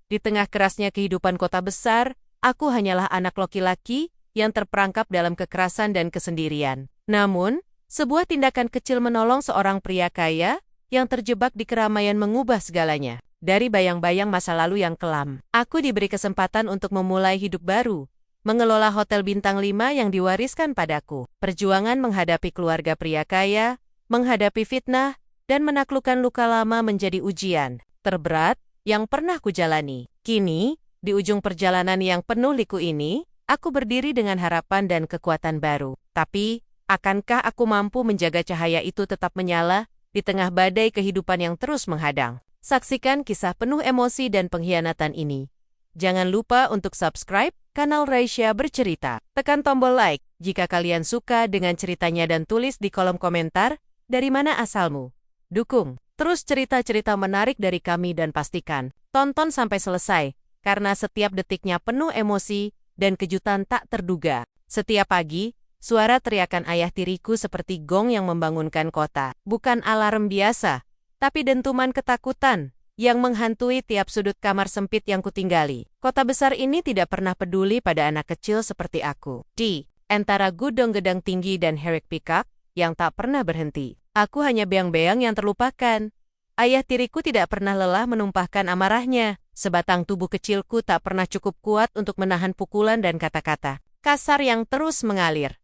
Di tengah kerasnya kehidupan kota besar, aku hanyalah anak laki-laki yang terperangkap dalam kekerasan dan kesendirian. Namun, sebuah tindakan kecil menolong seorang pria kaya yang terjebak di keramaian mengubah segalanya. Dari bayang-bayang masa lalu yang kelam, aku diberi kesempatan untuk memulai hidup baru, mengelola hotel bintang 5 yang diwariskan padaku. Perjuangan menghadapi keluarga pria kaya, menghadapi fitnah, dan menaklukkan luka lama menjadi ujian terberat yang pernah kujalani. Kini, di ujung perjalanan yang penuh liku ini, aku berdiri dengan harapan dan kekuatan baru. Tapi, akankah aku mampu menjaga cahaya itu tetap menyala di tengah badai kehidupan yang terus menghadang? Saksikan kisah penuh emosi dan pengkhianatan ini. Jangan lupa untuk subscribe kanal Raisya Bercerita. Tekan tombol like jika kalian suka dengan ceritanya dan tulis di kolom komentar dari mana asalmu. Dukung terus cerita-cerita menarik dari kami dan pastikan tonton sampai selesai, karena setiap detiknya penuh emosi dan kejutan tak terduga. Setiap pagi, suara teriakan ayah tiriku seperti gong yang membangunkan kota. Bukan alarm biasa, tapi dentuman ketakutan yang menghantui tiap sudut kamar sempit yang kutinggali. Kota besar ini tidak pernah peduli pada anak kecil seperti aku. Di antara gudang gedang tinggi dan herek pikak yang tak pernah berhenti, aku hanya beang-beang yang terlupakan. Ayah tiriku tidak pernah lelah menumpahkan amarahnya. Sebatang tubuh kecilku tak pernah cukup kuat untuk menahan pukulan dan kata-kata kasar yang terus mengalir.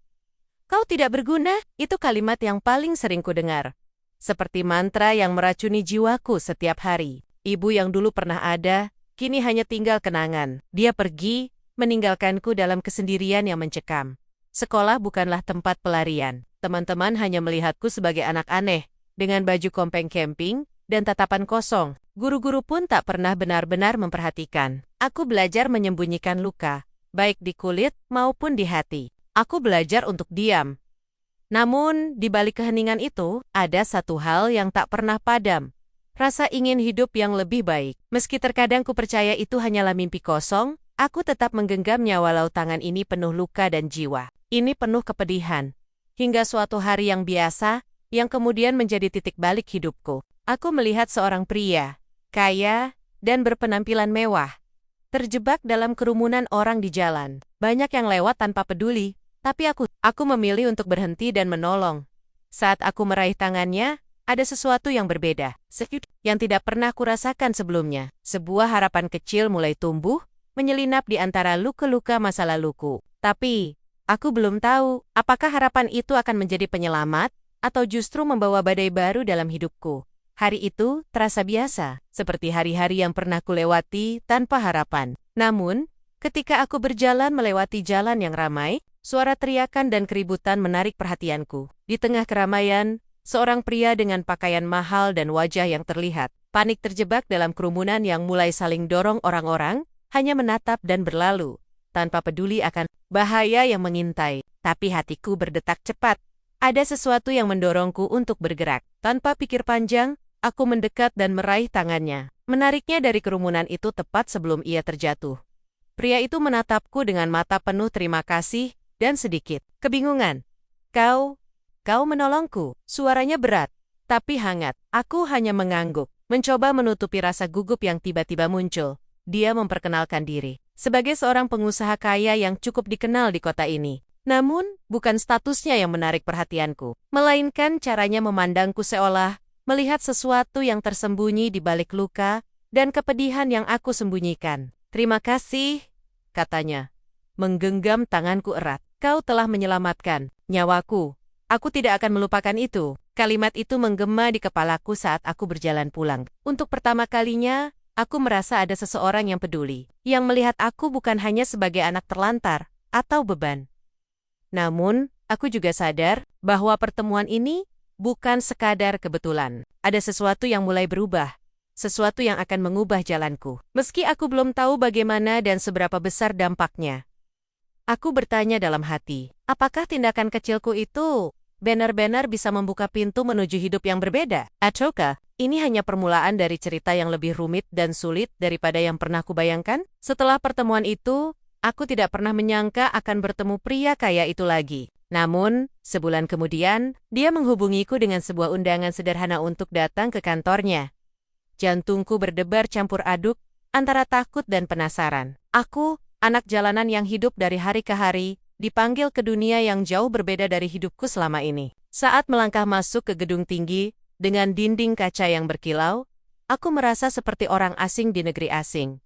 "Kau tidak berguna," itu kalimat yang paling sering kudengar. Seperti mantra yang meracuni jiwaku setiap hari. Ibu yang dulu pernah ada, kini hanya tinggal kenangan. Dia pergi, meninggalkanku dalam kesendirian yang mencekam. Sekolah bukanlah tempat pelarian. Teman-teman hanya melihatku sebagai anak aneh, dengan baju kompeng camping dan tatapan kosong. Guru-guru pun tak pernah benar-benar memperhatikan. Aku belajar menyembunyikan luka, baik di kulit maupun di hati. Aku belajar untuk diam. Namun, di balik keheningan itu, ada satu hal yang tak pernah padam. Rasa ingin hidup yang lebih baik. Meski terkadang ku percaya itu hanyalah mimpi kosong, aku tetap menggenggamnya walau tangan ini penuh luka dan jiwa. Ini penuh kepedihan. Hingga suatu hari yang biasa, yang kemudian menjadi titik balik hidupku. Aku melihat seorang pria, kaya, dan berpenampilan mewah, terjebak dalam kerumunan orang di jalan. Banyak yang lewat tanpa peduli, tapi aku memilih untuk berhenti dan menolong. Saat aku meraih tangannya, ada sesuatu yang berbeda, yang tidak pernah kurasakan sebelumnya. Sebuah harapan kecil mulai tumbuh, menyelinap di antara luka-luka masa laluku. Tapi, aku belum tahu apakah harapan itu akan menjadi penyelamat, atau justru membawa badai baru dalam hidupku. Hari itu terasa biasa, seperti hari-hari yang pernah kulewati tanpa harapan. Namun, ketika aku berjalan melewati jalan yang ramai, suara teriakan dan keributan menarik perhatianku. Di tengah keramaian, seorang pria dengan pakaian mahal dan wajah yang terlihat panik terjebak dalam kerumunan yang mulai saling dorong orang-orang, hanya menatap dan berlalu, tanpa peduli akan bahaya yang mengintai. Tapi hatiku berdetak cepat. Ada sesuatu yang mendorongku untuk bergerak. Tanpa pikir panjang, aku mendekat dan meraih tangannya, menariknya dari kerumunan itu tepat sebelum ia terjatuh. Pria itu menatapku dengan mata penuh terima kasih dan sedikit kebingungan. Kau menolongku." Suaranya berat, tapi hangat. Aku hanya mengangguk, mencoba menutupi rasa gugup yang tiba-tiba muncul. Dia memperkenalkan diri sebagai seorang pengusaha kaya yang cukup dikenal di kota ini. Namun, bukan statusnya yang menarik perhatianku, melainkan caranya memandangku seolah melihat sesuatu yang tersembunyi di balik luka dan kepedihan yang aku sembunyikan. "Terima kasih," katanya, menggenggam tanganku erat. "Kau telah menyelamatkan nyawaku. Aku tidak akan melupakan itu." Kalimat itu menggema di kepalaku saat aku berjalan pulang. Untuk pertama kalinya, aku merasa ada seseorang yang peduli, yang melihat aku bukan hanya sebagai anak terlantar atau beban. Namun, aku juga sadar bahwa pertemuan ini bukan sekadar kebetulan. Ada sesuatu yang mulai berubah, sesuatu yang akan mengubah jalanku. Meski aku belum tahu bagaimana dan seberapa besar dampaknya. Aku bertanya dalam hati, apakah tindakan kecilku itu benar-benar bisa membuka pintu menuju hidup yang berbeda? Ataukah ini hanya permulaan dari cerita yang lebih rumit dan sulit daripada yang pernah kubayangkan? Setelah pertemuan itu, aku tidak pernah menyangka akan bertemu pria kaya itu lagi. Namun, sebulan kemudian, dia menghubungiku dengan sebuah undangan sederhana untuk datang ke kantornya. Jantungku berdebar campur aduk, antara takut dan penasaran. Aku, anak jalanan yang hidup dari hari ke hari, dipanggil ke dunia yang jauh berbeda dari hidupku selama ini. Saat melangkah masuk ke gedung tinggi, dengan dinding kaca yang berkilau, aku merasa seperti orang asing di negeri asing.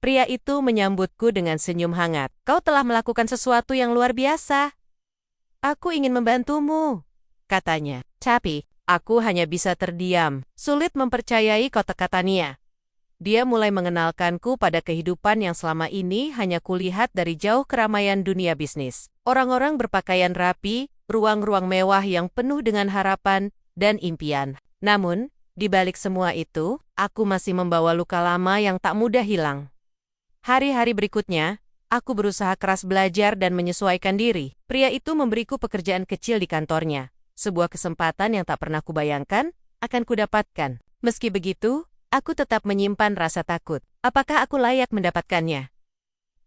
Pria itu menyambutku dengan senyum hangat. "Kau telah melakukan sesuatu yang luar biasa. Aku ingin membantumu," katanya. Tapi, aku hanya bisa terdiam, sulit mempercayai kata-katanya. Dia mulai mengenalkanku pada kehidupan yang selama ini hanya kulihat dari jauh keramaian dunia bisnis. Orang-orang berpakaian rapi, ruang-ruang mewah yang penuh dengan harapan dan impian. Namun, di balik semua itu, aku masih membawa luka lama yang tak mudah hilang. Hari-hari berikutnya, aku berusaha keras belajar dan menyesuaikan diri. Pria itu memberiku pekerjaan kecil di kantornya, sebuah kesempatan yang tak pernah kubayangkan akan kudapatkan. Meski begitu, aku tetap menyimpan rasa takut. Apakah aku layak mendapatkannya?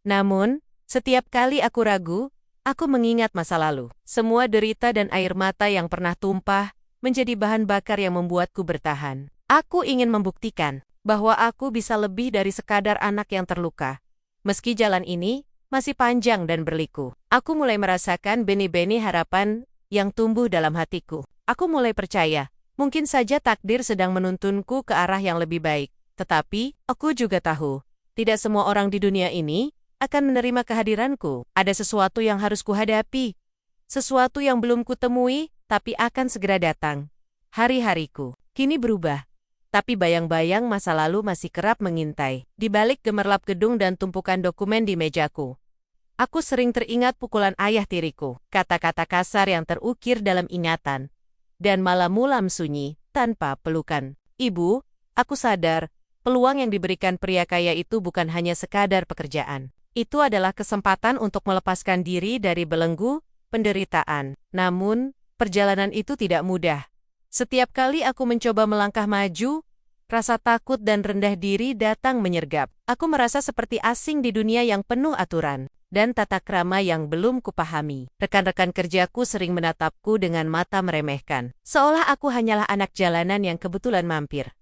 Namun, setiap kali aku ragu, aku mengingat masa lalu. Semua derita dan air mata yang pernah tumpah menjadi bahan bakar yang membuatku bertahan. Aku ingin membuktikan bahwa aku bisa lebih dari sekadar anak yang terluka. Meski jalan ini masih panjang dan berliku, aku mulai merasakan benih-benih harapan yang tumbuh dalam hatiku. Aku mulai percaya, mungkin saja takdir sedang menuntunku ke arah yang lebih baik. Tetapi, aku juga tahu, tidak semua orang di dunia ini akan menerima kehadiranku. Ada sesuatu yang harus kuhadapi. Sesuatu yang belum kutemui, tapi akan segera datang. Hari-hariku kini berubah. Tapi bayang-bayang masa lalu masih kerap mengintai. Di balik gemerlap gedung dan tumpukan dokumen di mejaku, aku sering teringat pukulan ayah tiriku, kata-kata kasar yang terukir dalam ingatan, dan malam-malam sunyi tanpa pelukan. "Ibu, aku sadar, peluang yang diberikan pria kaya itu bukan hanya sekadar pekerjaan. Itu adalah kesempatan untuk melepaskan diri dari belenggu penderitaan. Namun, perjalanan itu tidak mudah. Setiap kali aku mencoba melangkah maju, rasa takut dan rendah diri datang menyergap. Aku merasa seperti asing di dunia yang penuh aturan dan tata krama yang belum kupahami. Rekan-rekan kerjaku sering menatapku dengan mata meremehkan, seolah aku hanyalah anak jalanan yang kebetulan mampir.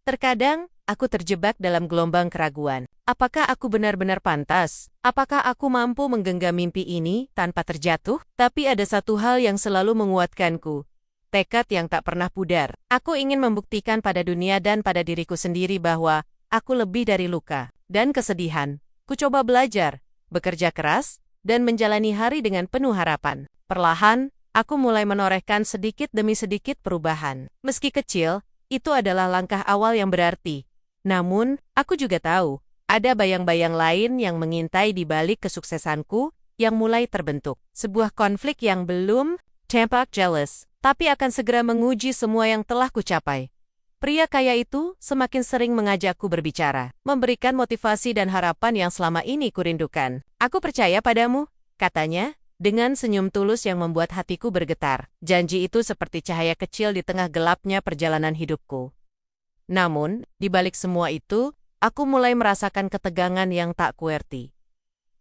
Terkadang, aku terjebak dalam gelombang keraguan. Apakah aku benar-benar pantas? Apakah aku mampu menggenggam mimpi ini tanpa terjatuh? Tapi ada satu hal yang selalu menguatkanku. Tekad yang tak pernah pudar. Aku ingin membuktikan pada dunia dan pada diriku sendiri bahwa aku lebih dari luka dan kesedihan. Ku coba belajar, bekerja keras, dan menjalani hari dengan penuh harapan. Perlahan, aku mulai menorehkan sedikit demi sedikit perubahan. Meski kecil, itu adalah langkah awal yang berarti. Namun, aku juga tahu, ada bayang-bayang lain yang mengintai di balik kesuksesanku yang mulai terbentuk. Sebuah konflik yang belum tampak jelas, tapi akan segera menguji semua yang telah kucapai. Pria kaya itu semakin sering mengajakku berbicara, memberikan motivasi dan harapan yang selama ini kurindukan. "Aku percaya padamu," katanya, dengan senyum tulus yang membuat hatiku bergetar. Janji itu seperti cahaya kecil di tengah gelapnya perjalanan hidupku. Namun, di balik semua itu, aku mulai merasakan ketegangan yang tak kuerti.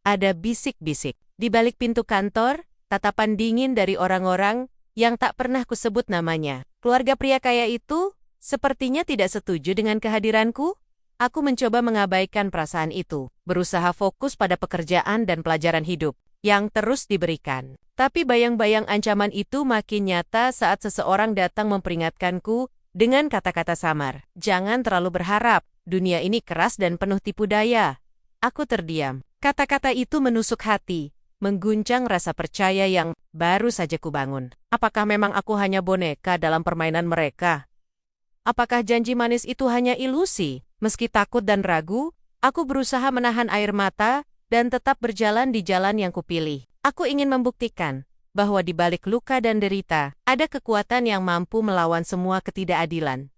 Ada bisik-bisik. Di balik pintu kantor, tatapan dingin dari orang-orang yang tak pernah kusebut namanya. Keluarga pria kaya itu sepertinya tidak setuju dengan kehadiranku. Aku mencoba mengabaikan perasaan itu, berusaha fokus pada pekerjaan dan pelajaran hidup yang terus diberikan. Tapi bayang-bayang ancaman itu makin nyata saat seseorang datang memperingatkanku dengan kata-kata samar. "Jangan terlalu berharap, dunia ini keras dan penuh tipu daya." Aku terdiam. Kata-kata itu menusuk hati, mengguncang rasa percaya yang baru saja kubangun. Apakah memang aku hanya boneka dalam permainan mereka? Apakah janji manis itu hanya ilusi? Meski takut dan ragu, aku berusaha menahan air mata dan tetap berjalan di jalan yang kupilih. Aku ingin membuktikan bahwa di balik luka dan derita, ada kekuatan yang mampu melawan semua ketidakadilan.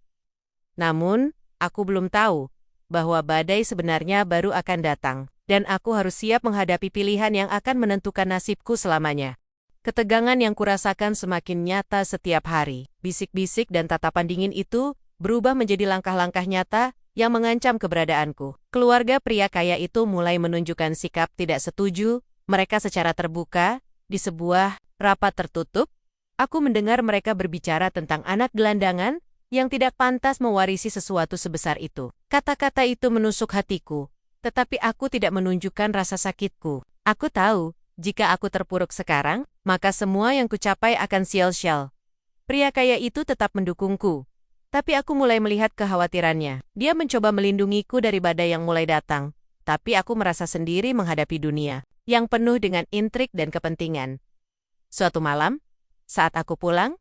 Namun, aku belum tahu bahwa badai sebenarnya baru akan datang, dan aku harus siap menghadapi pilihan yang akan menentukan nasibku selamanya. Ketegangan yang kurasakan semakin nyata setiap hari. Bisik-bisik dan tatapan dingin itu berubah menjadi langkah-langkah nyata yang mengancam keberadaanku. Keluarga pria kaya itu mulai menunjukkan sikap tidak setuju. Mereka secara terbuka, di sebuah rapat tertutup, aku mendengar mereka berbicara tentang anak gelandangan yang tidak pantas mewarisi sesuatu sebesar itu. Kata-kata itu menusuk hatiku, tetapi aku tidak menunjukkan rasa sakitku. Aku tahu, jika aku terpuruk sekarang, maka semua yang kucapai akan sia-sia. Pria kaya itu tetap mendukungku. Tapi aku mulai melihat kekhawatirannya. Dia mencoba melindungiku dari badai yang mulai datang. Tapi aku merasa sendiri menghadapi dunia yang penuh dengan intrik dan kepentingan. Suatu malam, saat aku pulang,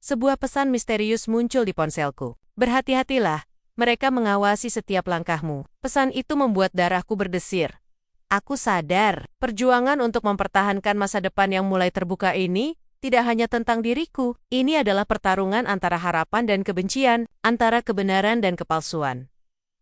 sebuah pesan misterius muncul di ponselku. Berhati-hatilah, mereka mengawasi setiap langkahmu. Pesan itu membuat darahku berdesir. Aku sadar, perjuangan untuk mempertahankan masa depan yang mulai terbuka ini tidak hanya tentang diriku. Ini adalah pertarungan antara harapan dan kebencian, antara kebenaran dan kepalsuan.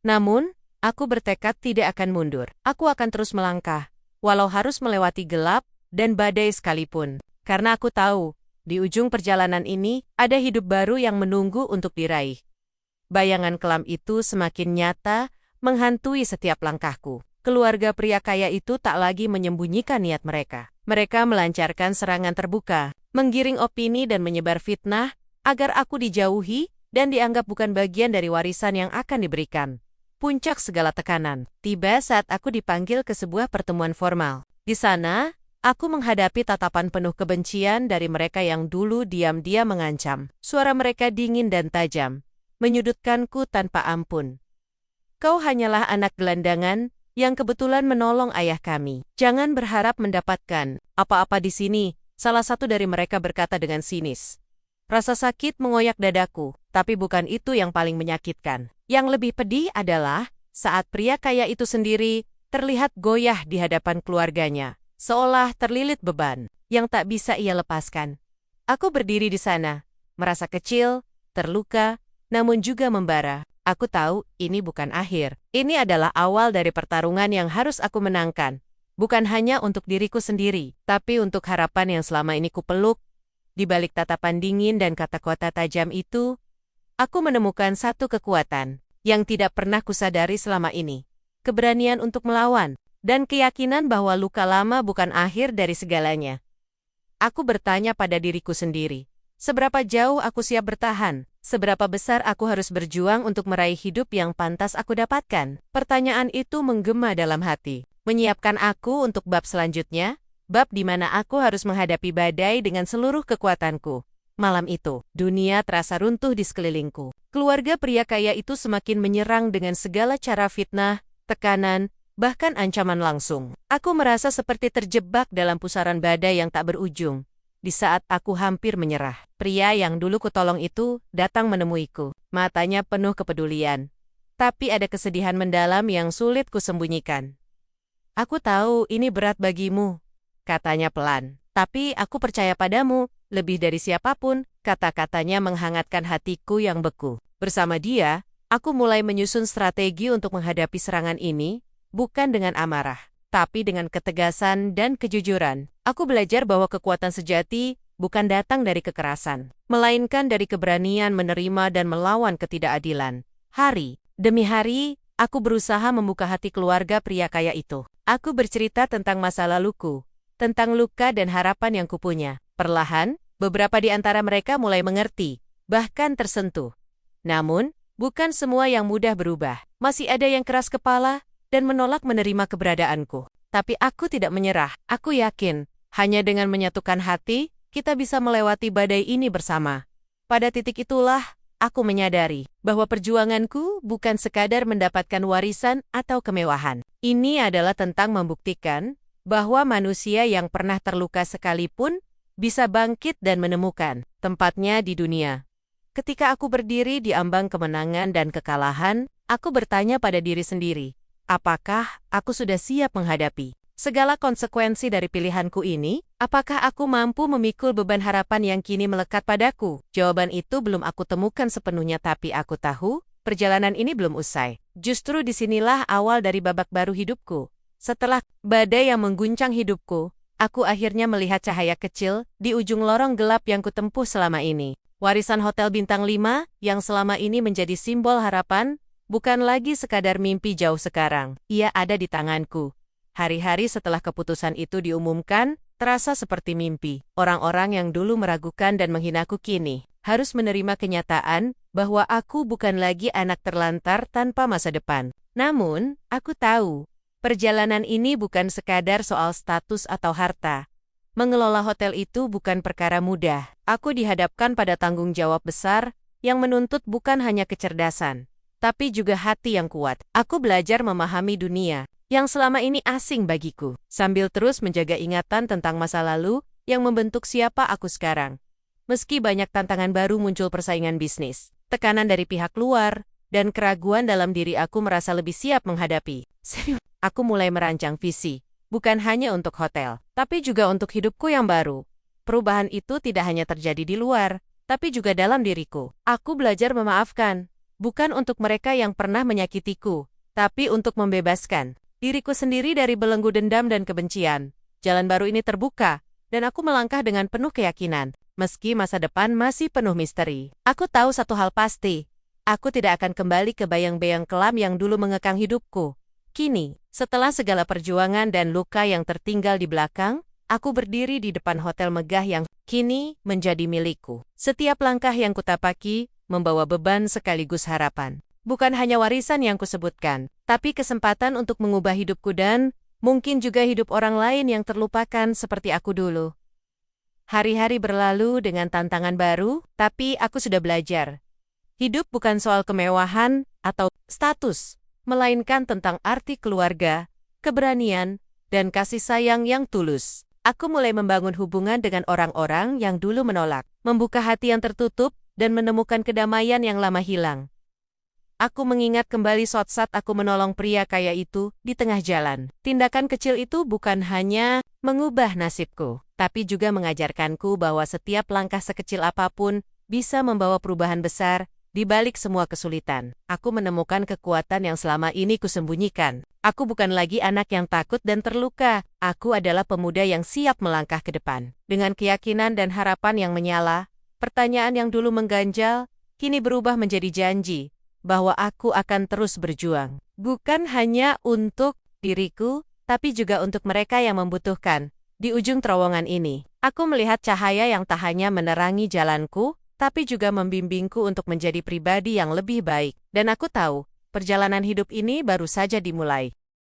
Namun, aku bertekad tidak akan mundur. Aku akan terus melangkah, walau harus melewati gelap dan badai sekalipun. Karena aku tahu, di ujung perjalanan ini, ada hidup baru yang menunggu untuk diraih. Bayangan kelam itu semakin nyata, menghantui setiap langkahku. Keluarga pria kaya itu tak lagi menyembunyikan niat mereka. Mereka melancarkan serangan terbuka, menggiring opini dan menyebar fitnah, agar aku dijauhi dan dianggap bukan bagian dari warisan yang akan diberikan. Puncak segala tekanan tiba saat aku dipanggil ke sebuah pertemuan formal. Di sana, aku menghadapi tatapan penuh kebencian dari mereka yang dulu diam-diam mengancam. Suara mereka dingin dan tajam, menyudutkanku tanpa ampun. Kau hanyalah anak gelandangan yang kebetulan menolong ayah kami. Jangan berharap mendapatkan apa-apa di sini, salah satu dari mereka berkata dengan sinis. Rasa sakit mengoyak dadaku, tapi bukan itu yang paling menyakitkan. Yang lebih pedih adalah saat pria kaya itu sendiri terlihat goyah di hadapan keluarganya, seolah terlilit beban yang tak bisa ia lepaskan. Aku berdiri di sana, merasa kecil, terluka, namun juga membara. Aku tahu ini bukan akhir. Ini adalah awal dari pertarungan yang harus aku menangkan. Bukan hanya untuk diriku sendiri, tapi untuk harapan yang selama ini kupeluk. Di balik tatapan dingin dan kata-kata tajam itu, aku menemukan satu kekuatan yang tidak pernah kusadari selama ini. Keberanian untuk melawan, dan keyakinan bahwa luka lama bukan akhir dari segalanya. Aku bertanya pada diriku sendiri, seberapa jauh aku siap bertahan? Seberapa besar aku harus berjuang untuk meraih hidup yang pantas aku dapatkan? Pertanyaan itu menggema dalam hati, menyiapkan aku untuk bab selanjutnya, bab di mana aku harus menghadapi badai dengan seluruh kekuatanku. Malam itu, dunia terasa runtuh di sekelilingku. Keluarga pria kaya itu semakin menyerang dengan segala cara fitnah, tekanan, bahkan ancaman langsung. Aku merasa seperti terjebak dalam pusaran badai yang tak berujung. Di saat aku hampir menyerah, pria yang dulu kutolong itu datang menemuiku. Matanya penuh kepedulian. Tapi ada kesedihan mendalam yang sulit kusembunyikan. Aku tahu ini berat bagimu, katanya pelan. Tapi aku percaya padamu, lebih dari siapapun, kata-katanya menghangatkan hatiku yang beku. Bersama dia, aku mulai menyusun strategi untuk menghadapi serangan ini, bukan dengan amarah, tapi dengan ketegasan dan kejujuran. Aku belajar bahwa kekuatan sejati bukan datang dari kekerasan, melainkan dari keberanian menerima dan melawan ketidakadilan. Hari demi hari, aku berusaha membuka hati keluarga pria kaya itu. Aku bercerita tentang masa laluku, tentang luka dan harapan yang kupunya. Perlahan, beberapa di antara mereka mulai mengerti, bahkan tersentuh. Namun, bukan semua yang mudah berubah. Masih ada yang keras kepala dan menolak menerima keberadaanku. Tapi aku tidak menyerah. Aku yakin, hanya dengan menyatukan hati, kita bisa melewati badai ini bersama. Pada titik itulah, aku menyadari bahwa perjuanganku bukan sekadar mendapatkan warisan atau kemewahan. Ini adalah tentang membuktikan bahwa manusia yang pernah terluka sekalipun bisa bangkit dan menemukan tempatnya di dunia. Ketika aku berdiri di ambang kemenangan dan kekalahan, aku bertanya pada diri sendiri, apakah aku sudah siap menghadapi segala konsekuensi dari pilihanku ini? Apakah aku mampu memikul beban harapan yang kini melekat padaku? Jawaban itu belum aku temukan sepenuhnya, tapi aku tahu perjalanan ini belum usai. Justru disinilah awal dari babak baru hidupku. Setelah badai yang mengguncang hidupku, aku akhirnya melihat cahaya kecil di ujung lorong gelap yang kutempuh selama ini. Warisan Hotel Bintang 5 yang selama ini menjadi simbol harapan, bukan lagi sekadar mimpi jauh sekarang. Ia ada di tanganku. Hari-hari setelah keputusan itu diumumkan, terasa seperti mimpi. Orang-orang yang dulu meragukan dan menghinaku kini harus menerima kenyataan bahwa aku bukan lagi anak terlantar tanpa masa depan. Namun, aku tahu, perjalanan ini bukan sekadar soal status atau harta. Mengelola hotel itu bukan perkara mudah. Aku dihadapkan pada tanggung jawab besar yang menuntut bukan hanya kecerdasan, tapi juga hati yang kuat. Aku belajar memahami dunia yang selama ini asing bagiku, sambil terus menjaga ingatan tentang masa lalu yang membentuk siapa aku sekarang. Meski banyak tantangan baru muncul persaingan bisnis, tekanan dari pihak luar, dan keraguan dalam diri aku merasa lebih siap menghadapi. Aku mulai merancang visi, bukan hanya untuk hotel, tapi juga untuk hidupku yang baru. Perubahan itu tidak hanya terjadi di luar, tapi juga dalam diriku. Aku belajar memaafkan, bukan untuk mereka yang pernah menyakitiku, tapi untuk membebaskan diriku sendiri dari belenggu dendam dan kebencian. Jalan baru ini terbuka, dan aku melangkah dengan penuh keyakinan. Meski masa depan masih penuh misteri, aku tahu satu hal pasti. Aku tidak akan kembali ke bayang-bayang kelam yang dulu mengekang hidupku. Kini, setelah segala perjuangan dan luka yang tertinggal di belakang, aku berdiri di depan hotel megah yang kini menjadi milikku. Setiap langkah yang kutapaki membawa beban sekaligus harapan. Bukan hanya warisan yang kusebutkan, tapi kesempatan untuk mengubah hidupku dan mungkin juga hidup orang lain yang terlupakan seperti aku dulu. Hari-hari berlalu dengan tantangan baru, tapi aku sudah belajar. Hidup bukan soal kemewahan atau status, melainkan tentang arti keluarga, keberanian, dan kasih sayang yang tulus. Aku mulai membangun hubungan dengan orang-orang yang dulu menolak, membuka hati yang tertutup, dan menemukan kedamaian yang lama hilang. Aku mengingat kembali saat aku menolong pria kaya itu di tengah jalan. Tindakan kecil itu bukan hanya mengubah nasibku, tapi juga mengajarkanku bahwa setiap langkah sekecil apapun bisa membawa perubahan besar. Di balik semua kesulitan, aku menemukan kekuatan yang selama ini kusembunyikan. Aku bukan lagi anak yang takut dan terluka. Aku adalah pemuda yang siap melangkah ke depan. Dengan keyakinan dan harapan yang menyala, pertanyaan yang dulu mengganjal, kini berubah menjadi janji bahwa aku akan terus berjuang. Bukan hanya untuk diriku, tapi juga untuk mereka yang membutuhkan. Di ujung terowongan ini, aku melihat cahaya yang tak hanya menerangi jalanku, tapi juga membimbingku untuk menjadi pribadi yang lebih baik. Dan aku tahu, perjalanan hidup ini baru saja dimulai.